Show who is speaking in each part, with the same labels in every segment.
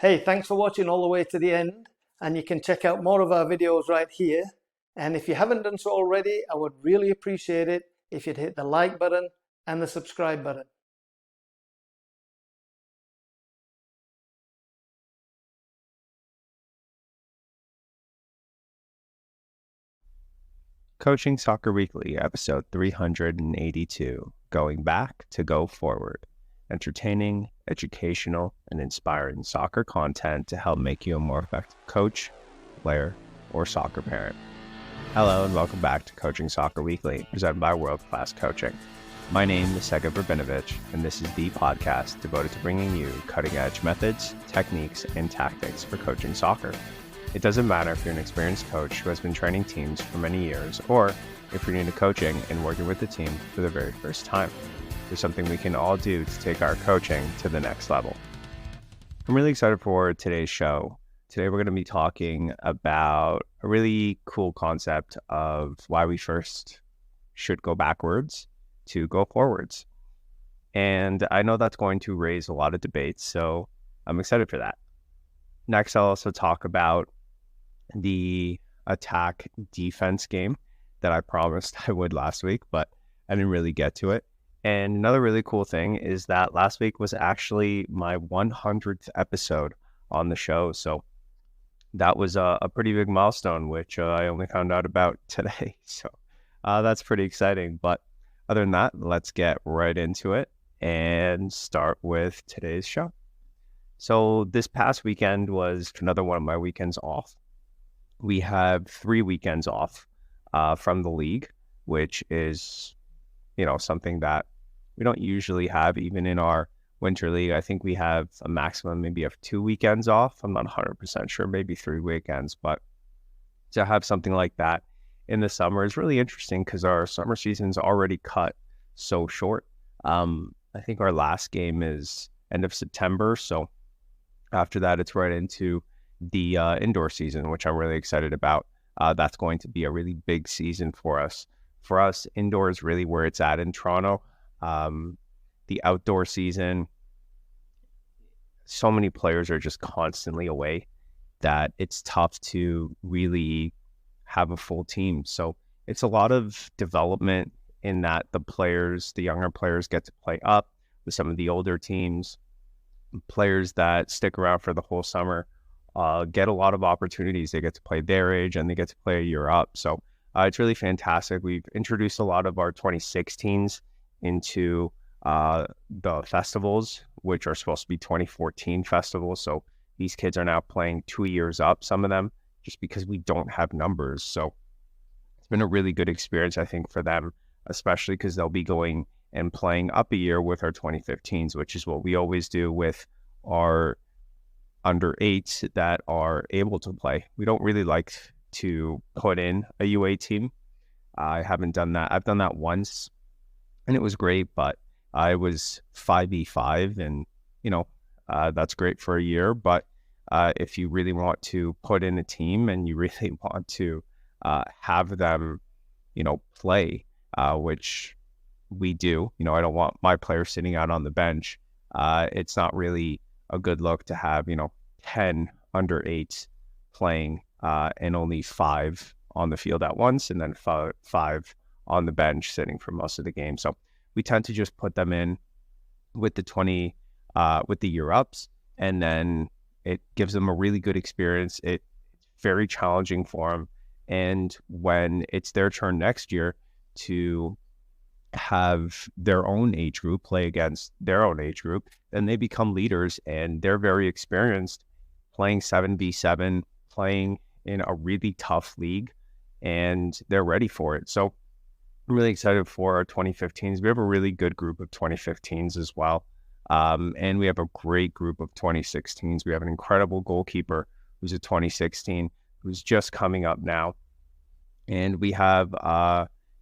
Speaker 1: Hey, thanks for watching all the way to the end, and you can check out more of our videos right here. And if you haven't done so already, I would really appreciate it if you'd hit the like button and the subscribe button.
Speaker 2: Coaching Soccer Weekly, episode 382, Going Back to Go Forward. Entertaining, educational, and inspiring soccer content to help make you a more effective coach, player, or soccer parent. Hello and welcome back to Coaching Soccer Weekly, presented by World Class Coaching. My name is Sega Verbinovich, and this is the podcast devoted to bringing you cutting-edge methods, techniques, and tactics for coaching soccer. It doesn't matter if you're an experienced coach who has been training teams for many years, or if you're new to coaching and working with the team for the very first time. There's something we can all do to take our coaching to the next level. I'm really excited for today's show. Today we're going to be talking about a really cool concept of why we first should go backwards to go forwards. And I know that's going to raise a lot of debates, so I'm excited for that. Next, I'll also talk about the attack defense game that I promised I would last week, but I didn't really get to it. And another really cool thing is that last week was actually my 100th episode on the show. So that was a pretty big milestone, which I only found out about today. So that's pretty exciting. But other than that, let's get right into it and start with today's show. So this past weekend was another one of my weekends off. We have 3 weekends off from the league, which is, something that we don't usually have even in our winter league. I think we have a maximum maybe of 2 weekends off. I'm not 100% sure, maybe 3 weekends, but to have something like that in the summer is really interesting because our summer season's already cut so short. I think our last game is end of September, so after that, it's right into the indoor season, which I'm really excited about. That's going to be a really big season for us. For us, indoor is really where it's at in Toronto. The outdoor season, so many players are just constantly away that it's tough to really have a full team. So it's a lot of development in that the younger players get to play up with some of the older teams. Players that stick around for the whole summer get a lot of opportunities. They get to play their age and they get to play a year up. So it's really fantastic. We've introduced a lot of our 2016s into the festivals, which are supposed to be 2014 festivals. So these kids are now playing 2 years up, some of them, just because we don't have numbers. So it's been a really good experience, I think, for them, especially because they'll be going and playing up a year with our 2015s, which is what we always do with our under 8s that are able to play. We don't really like to put in a UA team. I haven't done that. I've done that once and it was great, but I was 5v5 and, that's great for a year. But if you really want to put in a team and you really want to have them, play, which we do. I don't want my players sitting out on the bench. It's not really a good look to have, 10 under 8s playing and only 5 on the field at once and then 5 on the bench sitting for most of the game. So we tend to just put them in with the with the year ups, and then it gives them a really good experience. It's very challenging for them. And when it's their turn next year to have their own age group play against their own age group, then they become leaders and they're very experienced playing 7v7, playing in a really tough league, and they're ready for it. So I'm really excited for our 2015s. We have a really good group of 2015s as well. And we have a great group of 2016s. We have an incredible goalkeeper who's a 2016, who's just coming up now. And we have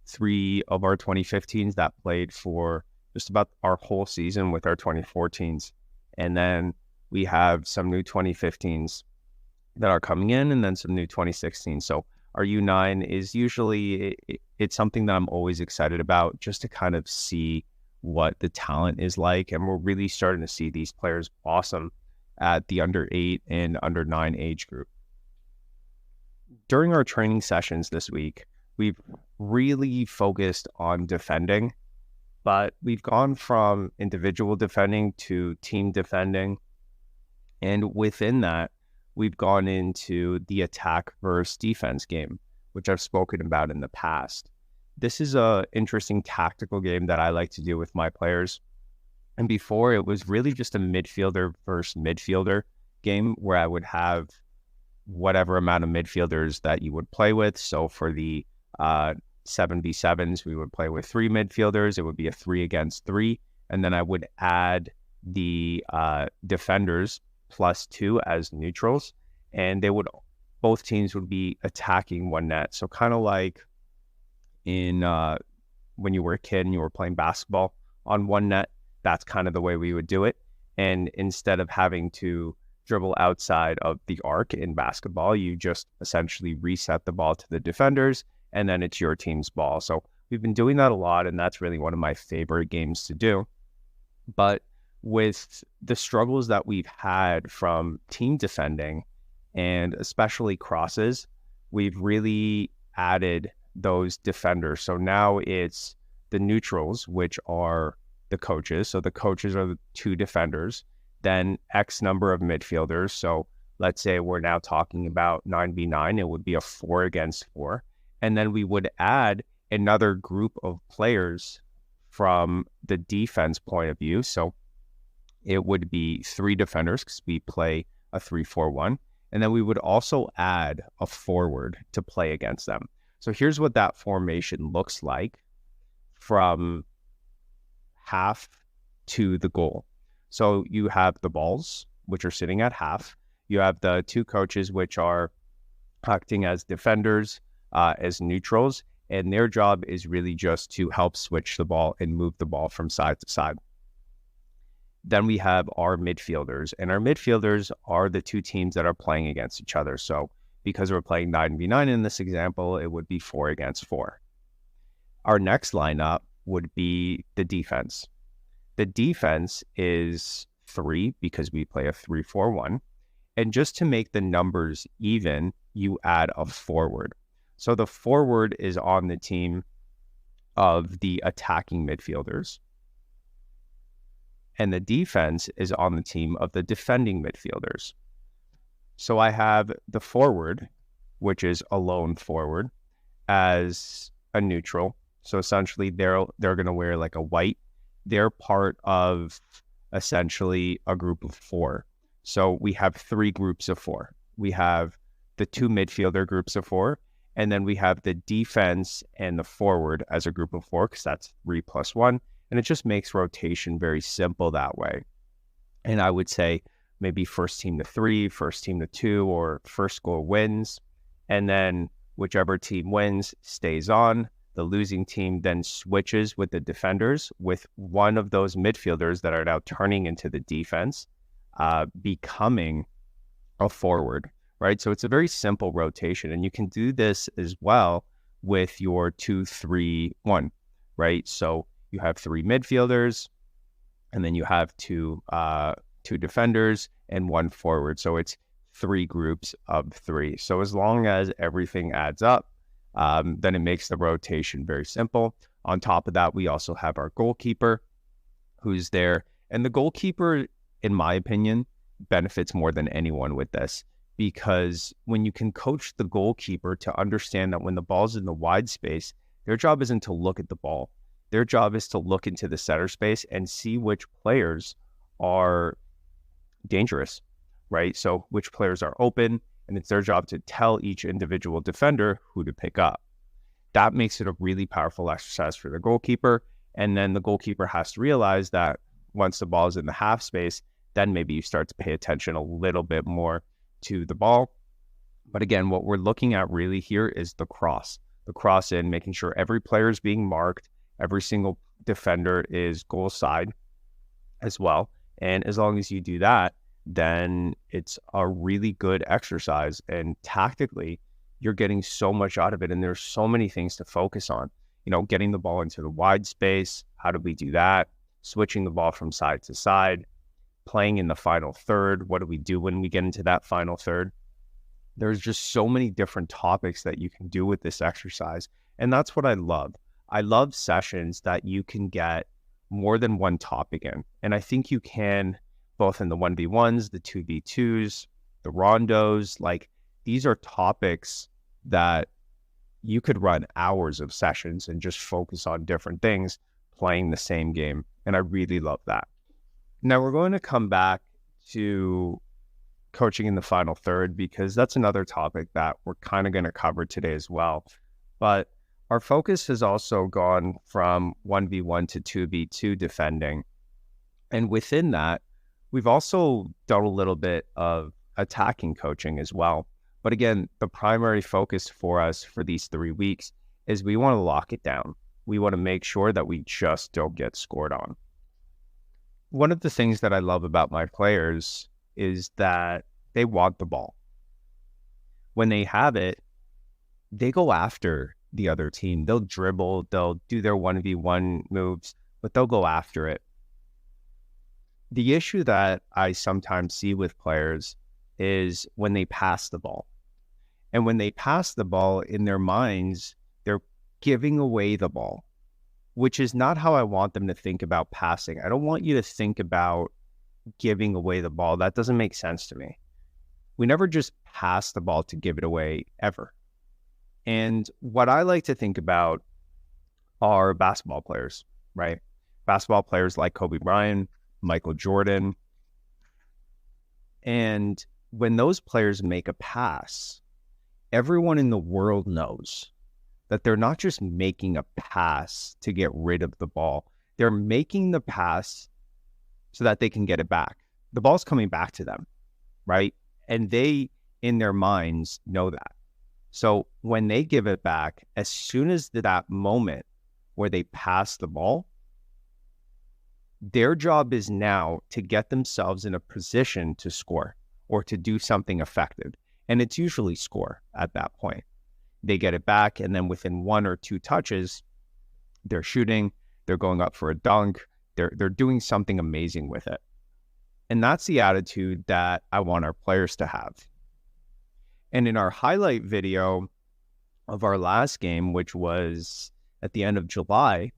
Speaker 2: 3 of our 2015s that played for just about our whole season with our 2014s. And then we have some new 2015s that are coming in and then some new 2016s. So our U9 is usually, it's something that I'm always excited about just to kind of see what the talent is like. And we're really starting to see these players blossom at the under 8 and under 9 age group. During our training sessions this week, we've really focused on defending, but we've gone from individual defending to team defending. And within that, we've gone into the attack versus defense game, which I've spoken about in the past. This is an interesting tactical game that I like to do with my players. And before, it was really just a midfielder versus midfielder game where I would have whatever amount of midfielders that you would play with. So for the 7v7s, we would play with 3 midfielders. It would be a 3 against 3. And then I would add the defenders +2 as neutrals. And both teams would be attacking one net. So kind of like in when you were a kid and you were playing basketball on one net, that's kind of the way we would do it. And instead of having to dribble outside of the arc in basketball, you just essentially reset the ball to the defenders, and then it's your team's ball. So we've been doing that a lot, and that's really one of my favorite games to do. But with the struggles that we've had from team defending, and especially crosses, we've really added those defenders. So now it's the neutrals, which are the coaches. So the coaches are the 2 defenders, then X number of midfielders. So let's say we're now talking about 9v9, it would be a 4 against 4. And then we would add another group of players from the defense point of view. So it would be 3 defenders because we play a 3-4-1. And then we would also add a forward to play against them. So here's what that formation looks like from half to the goal. So you have the balls, which are sitting at half. You have the 2 coaches, which are acting as defenders, as neutrals, and their job is really just to help switch the ball and move the ball from side to side. Then we have our midfielders, and our midfielders are the 2 teams that are playing against each other. So because we're playing 9v9 in this example, it would be 4 against 4. Our next lineup would be the defense. The defense is 3 because we play a 3-4-1. And just to make the numbers even, you add a forward. So the forward is on the team of the attacking midfielders, and the defense is on the team of the defending midfielders. So I have the forward, which is a lone forward, as a neutral. So essentially they're going to wear like a white. They're part of essentially a group of 4. So we have 3 groups of 4. We have the 2 midfielder groups of 4, and then we have the defense and the forward as a group of 4, because that's 3 + 1. And it just makes rotation very simple that way. And I would say maybe first team to 3, first team to 2, or first goal wins. And then whichever team wins stays on. The losing team then switches with the defenders, with one of those midfielders that are now turning into the defense, becoming a forward, right? So it's a very simple rotation, and you can do this as well with your 2-3-1, right? So you have 3 midfielders, and then you have two defenders and 1 forward. So it's 3 groups of 3. So as long as everything adds up, then it makes the rotation very simple. On top of that, we also have our goalkeeper who's there. And the goalkeeper, in my opinion, benefits more than anyone with this, because when you can coach the goalkeeper to understand that when the ball's in the wide space, their job isn't to look at the ball. Their job is to look into the center space and see which players are dangerous, right? So which players are open, and it's their job to tell each individual defender who to pick up. That makes it a really powerful exercise for the goalkeeper. And then the goalkeeper has to realize that once the ball is in the half space, then maybe you start to pay attention a little bit more to the ball. But again, what we're looking at really here is the cross in, making sure every player is being marked, every single defender is goal side as well. And as long as you do that, then it's a really good exercise. And tactically, you're getting so much out of it. And there's so many things to focus on. You know, getting the ball into the wide space. How do we do that? Switching the ball from side to side. playing in the final third. What do we do when we get into that final third? There's just so many different topics that you can do with this exercise. And that's what I love. I love sessions that you can get more than one topic in. And I think you can both in the 1v1s, the 2v2s, the rondos. Like, these are topics that you could run hours of sessions and just focus on different things playing the same game. And I really love that. Now we're going to come back to coaching in the final third, because that's another topic that we're kind of going to cover today as well. But our focus has also gone from 1v1 to 2v2 defending. And within that, we've also done a little bit of attacking coaching as well. But again, the primary focus for us for these 3 weeks is we want to lock it down. We want to make sure that we just don't get scored on. One of the things that I love about my players is that they want the ball. When they have it, they go after the other team. They'll dribble, they'll do their 1v1 moves, but they'll go after it. The issue that I sometimes see with players is when they pass the ball. And when they pass the ball, in their minds, they're giving away the ball, which is not how I want them to think about passing. I don't want you to think about giving away the ball. That doesn't make sense to me. We never just pass the ball to give it away, ever. And what I like to think about are basketball players, right? Basketball players like Kobe Bryant, Michael Jordan. And when those players make a pass, everyone in the world knows that they're not just making a pass to get rid of the ball. They're making the pass so that they can get it back. The ball's coming back to them, right? And they, in their minds, know that. So when they give it back, as soon as that moment where they pass the ball, their job is now to get themselves in a position to score or to do something effective. And it's usually score at that point. They get it back, and then within 1 or 2 touches, they're shooting, they're going up for a dunk, they're doing something amazing with it. And that's the attitude that I want our players to have. And in our highlight video of our last game, which was at the end of July,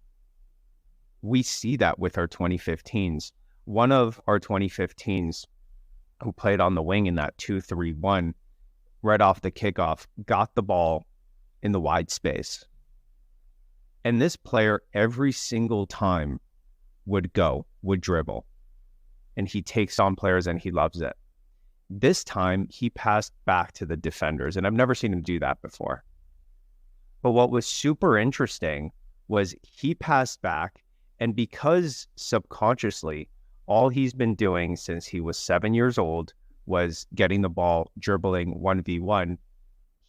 Speaker 2: we see that with our 2015s. One of our 2015s who played on the wing in that 2-3-1, right off the kickoff, got the ball in the wide space. And this player, every single time, would dribble. And he takes on players and he loves it. This time, he passed back to the defenders, and I've never seen him do that before. But what was super interesting was he passed back, and because subconsciously, all he's been doing since he was 7 years old was getting the ball, dribbling 1v1,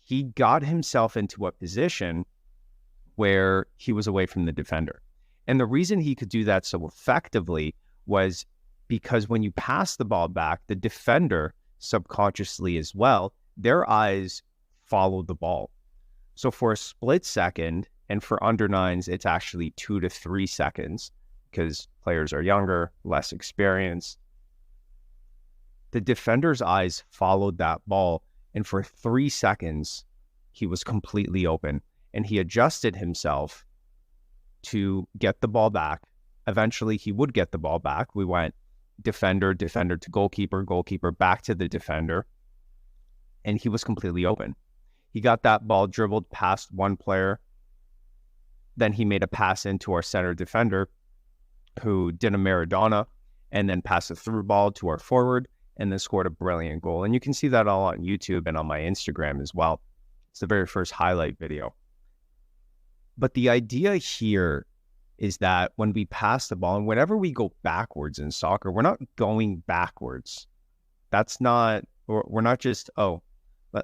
Speaker 2: he got himself into a position where he was away from the defender. And the reason he could do that so effectively was because when you pass the ball back, the defender subconsciously as well, their eyes follow the ball. So for a split second, and for under nines, it's actually 2 to 3 seconds because players are younger, less experienced. The defender's eyes followed that ball, and for 3 seconds, he was completely open, and he adjusted himself to get the ball back. Eventually, he would get the ball back. We went defender, defender to goalkeeper, goalkeeper back to the defender, and he was completely open. He got that ball dribbled past one player. Then he made a pass into our center defender who did a Maradona and then passed a through ball to our forward and then scored a brilliant goal. And you can see that all on YouTube and on my Instagram as well. It's the very first highlight video. But the idea here is that when we pass the ball and whenever we go backwards in soccer, we're not going backwards. That's not, we're not just,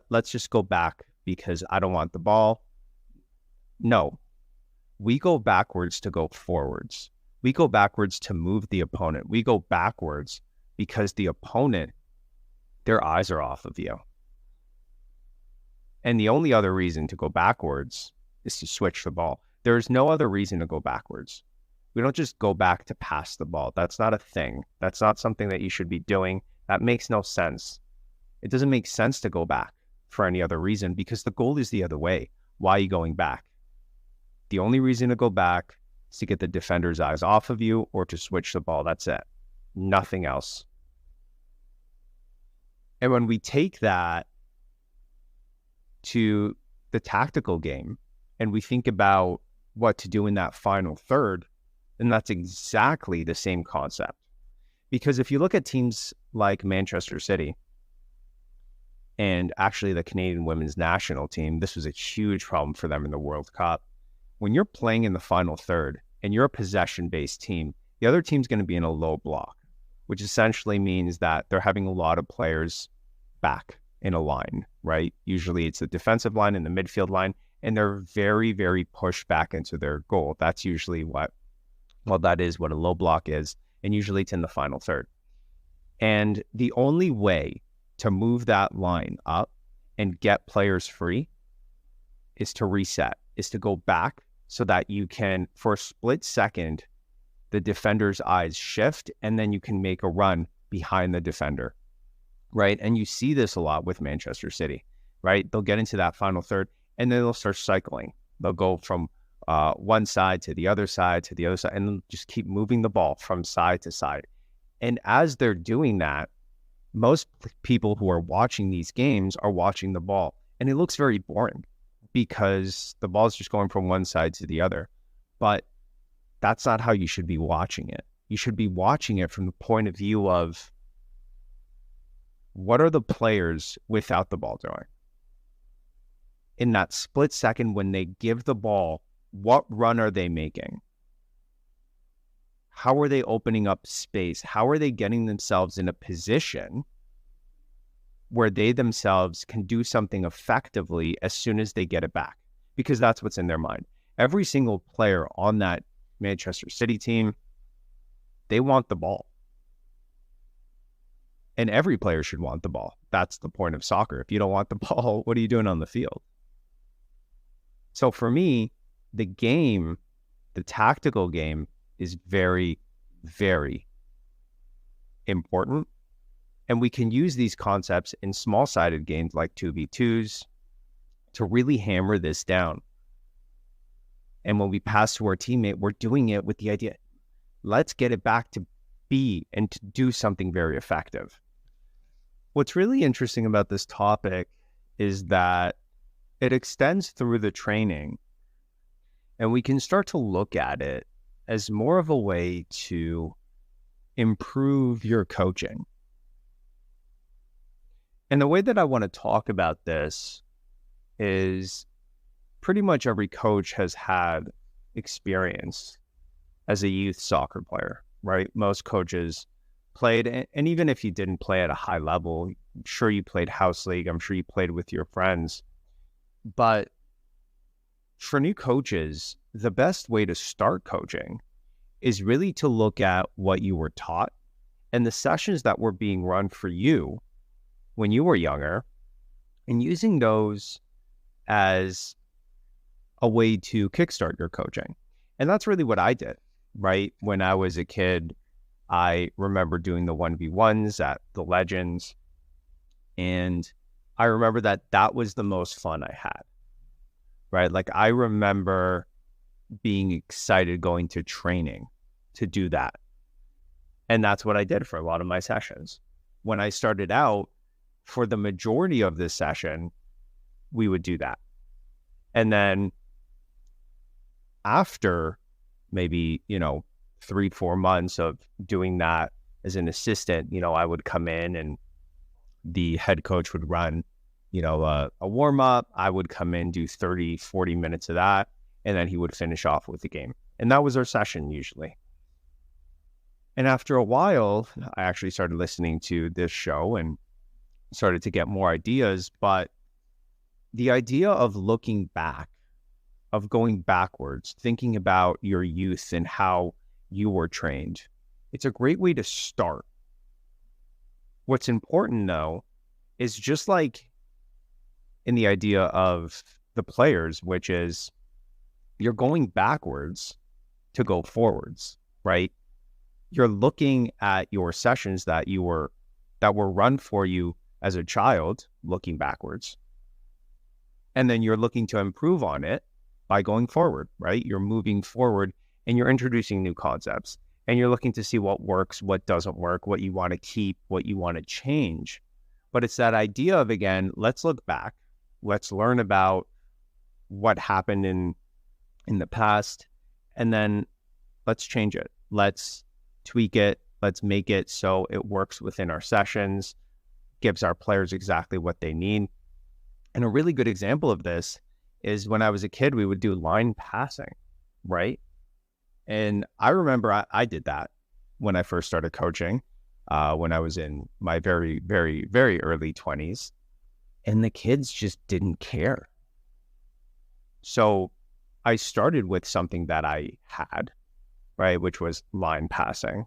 Speaker 2: let's just go back because I don't want the ball. No, we go backwards to go forwards. We go backwards to move the opponent. We go backwards because the opponent, their eyes are off of you. And the only other reason to go backwards is to switch the ball. There's no other reason to go backwards. We don't just go back to pass the ball. That's not a thing. That's not something that you should be doing. That makes no sense. It doesn't make sense to go back for any other reason because the goal is the other way. Why are you going back? The only reason to go back is to get the defender's eyes off of you or to switch the ball. That's it. Nothing else. And when we take that to the tactical game and we think about what to do in that final third, then that's exactly the same concept. Because if you look at teams like Manchester City and actually the Canadian women's national team, this was a huge problem for them in the World Cup. When you're playing in the final third and you're a possession-based team, the other team's going to be in a low block, which essentially means that they're having a lot of players back in a line, right? Usually it's the defensive line and the midfield line, and they're very, very pushed back into their goal. That's usually that is what a low block is, and usually it's in the final third. And the only way to move that line up and get players free is to reset, is to go back so that you can, for a split second, the defender's eyes shift, and then you can make a run behind the defender, right? And you see this a lot with Manchester City, right? They'll get into that final third, and then they'll start cycling. They'll go from one side to the other side to the other side, and just keep moving the ball from side to side. And as they're doing that, most people who are watching these games are watching the ball, and it looks very boring because the ball is just going from one side to the other. But that's not how you should be watching it. You should be watching it from the point of view of what are the players without the ball doing? In that split second when they give the ball, what run are they making? How are they opening up space? How are they getting themselves in a position where they themselves can do something effectively as soon as they get it back? Because that's what's in their mind. Every single player on that Manchester City team, they want the ball. And every player should want the ball. That's the point of soccer. If you don't want the ball, what are you doing on the field? So for me, the game, the tactical game, is very, very important. And we can use these concepts in small-sided games like 2v2s to really hammer this down. And when we pass to our teammate, we're doing it with the idea, let's get it back to be and to do something very effective. What's really interesting about this topic is that it extends through the training, and we can start to look at it as more of a way to improve your coaching. And the way that I want to talk about this is pretty much every coach has had experience as a youth soccer player, right? Most coaches played, and even if you didn't play at a high level, I'm sure you played house league, I'm sure you played with your friends. But for new coaches, the best way to start coaching is really to look at what you were taught and the sessions that were being run for you when you were younger, and using those as a way to kickstart your coaching. And that's really what I did, right? When I was a kid, I remember doing the 1v1s at the Legends, and I remember that was the most fun I had, right? Like I remember being excited going to training to do that. And that's what I did for a lot of my sessions. When I started out, for the majority of this session, we would do that. And then after maybe, 3-4 months of doing that as an assistant, I would come in and the head coach would run, a warm up. I would come in, do 30-40 minutes of that, and then he would finish off with the game. And that was our session usually. And after a while, I actually started listening to this show and started to get more ideas. But the idea of looking back, of going backwards, thinking about your youth and how you were trained, it's a great way to start. What's important, though, is just like in the idea of the players, which is you're going backwards to go forwards, right? You're looking at your sessions that were run for you as a child, looking backwards, and then you're looking to improve on it by going forward, right? You're moving forward and you're introducing new concepts, and you're looking to see what works, what doesn't work, what you want to keep, what you want to change. But it's that idea of, again, let's look back, let's learn about what happened in the past, and then let's change it. Let's tweak it. Let's make it so it works within our sessions, gives our players exactly what they need. And a really good example of this is when I was a kid, we would do line passing, right? And I remember I did that when I first started coaching, when I was in my very, very, very early 20s, and the kids just didn't care. So I started with something that I had, right, which was line passing.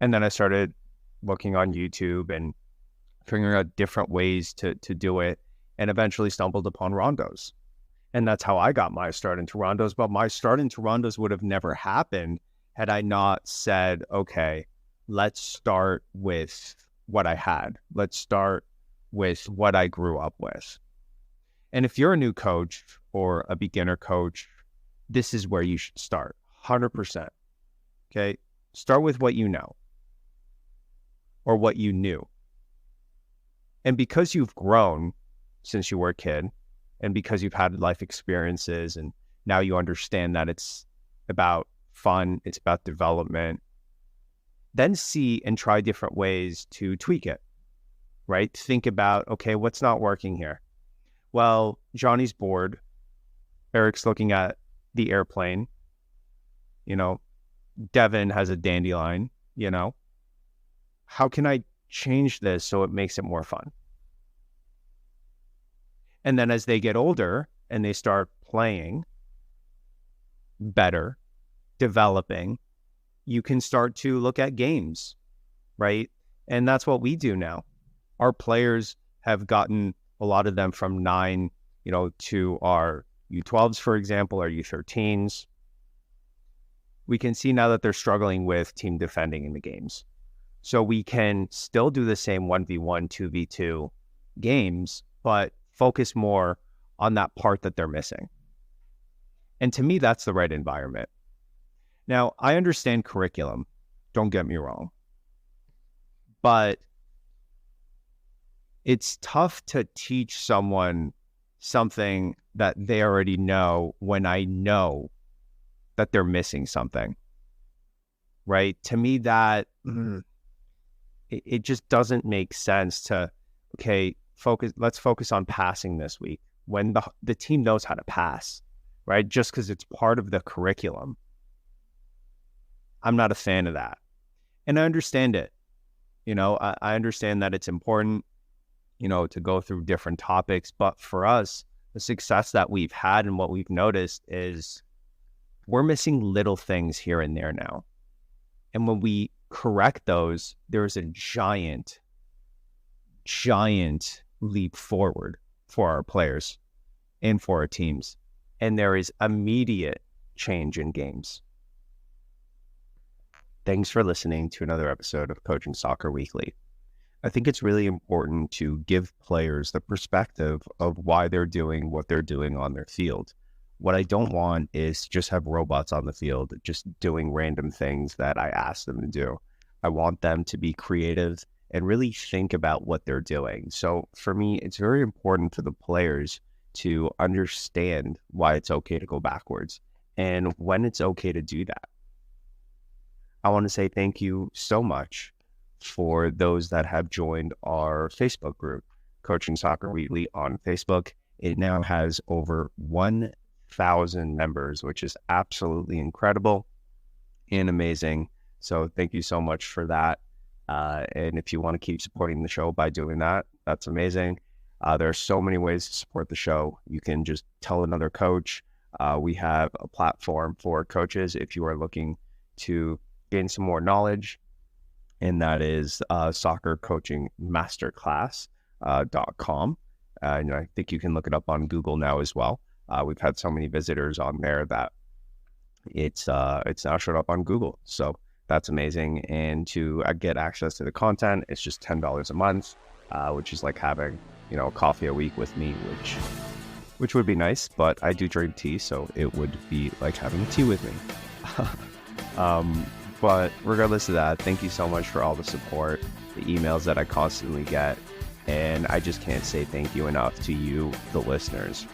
Speaker 2: And then I started looking on YouTube and figuring out different ways to do it, and eventually stumbled upon rondos. And that's how I got my start into rondos. But my start into rondos would have never happened had I not said, okay, let's start with what I had. Let's start with what I grew up with. And if you're a new coach or a beginner coach, this is where you should start, 100%. Okay? Start with what you know or what you knew. And because you've grown since you were a kid, and because you've had life experiences, and now you understand that it's about fun, it's about development, then see and try different ways to tweak it, right? Think about, okay, what's not working here? Well, Johnny's bored. Eric's looking at the airplane. Devin has a dandelion, How can I change this so it makes it more fun? And then as they get older and they start playing better, developing, you can start to look at games, right? And that's what we do now. Our players have gotten, a lot of them, from 9, to our U12s, for example, our U13s. We can see now that they're struggling with team defending in the games. So we can still do the same 1v1, 2v2 games, but focus more on that part that they're missing. And to me, that's the right environment. Now, I understand curriculum, don't get me wrong, but it's tough to teach someone something that they already know when I know that they're missing something, right? To me, that it just doesn't make sense to, okay, let's focus on passing this week when the team knows how to pass, right? Just because it's part of the curriculum. I'm not a fan of that. And I understand it. I understand that it's important, to go through different topics. But for us, the success that we've had and what we've noticed is we're missing little things here and there now. And when we correct those, there's a giant leap forward for our players and for our teams. And there is immediate change in games. Thanks for listening to another episode of Coaching Soccer Weekly. I think it's really important to give players the perspective of why they're doing what they're doing on their field. What I don't want is just have robots on the field just doing random things that I ask them to do. I want them to be creative and really think about what they're doing. So for me, it's very important for the players to understand why it's okay to go backwards and when it's okay to do that. I want to say thank you so much for those that have joined our Facebook group, Coaching Soccer Weekly on Facebook. It now has over 1,000 members, which is absolutely incredible and amazing. So thank you so much for that. And if you want to keep supporting the show by doing that, that's amazing. There are so many ways to support the show. You can just tell another coach. We have a platform for coaches if you are looking to gain some more knowledge, and that is soccercoachingmasterclass.com. And I think you can look it up on Google now as well. We've had so many visitors on there that it's now showed up on Google. So that's amazing. And to get access to the content, it's just $10 a month, which is like having, a coffee a week with me, which would be nice. But I do drink tea, so it would be like having tea with me. But regardless of that, thank you so much for all the support, the emails that I constantly get. And I just can't say thank you enough to you, the listeners.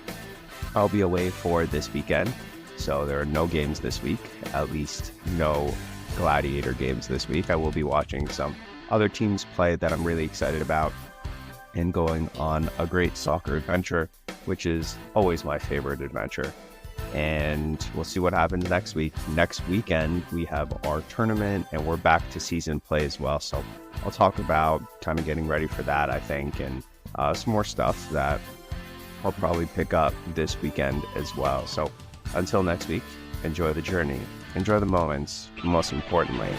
Speaker 2: I'll be away for this weekend, so there are no games this week, at least no Gladiator games this week. I will be watching some other teams play that I'm really excited about and going on a great soccer adventure, which is always my favorite adventure. And we'll see what happens next week. Next weekend, we have our tournament and we're back to season play as well. So I'll talk about kind of getting ready for that, I think, and some more stuff that I'll probably pick up this weekend as well. So until next week, enjoy the journey, enjoy the moments, most importantly,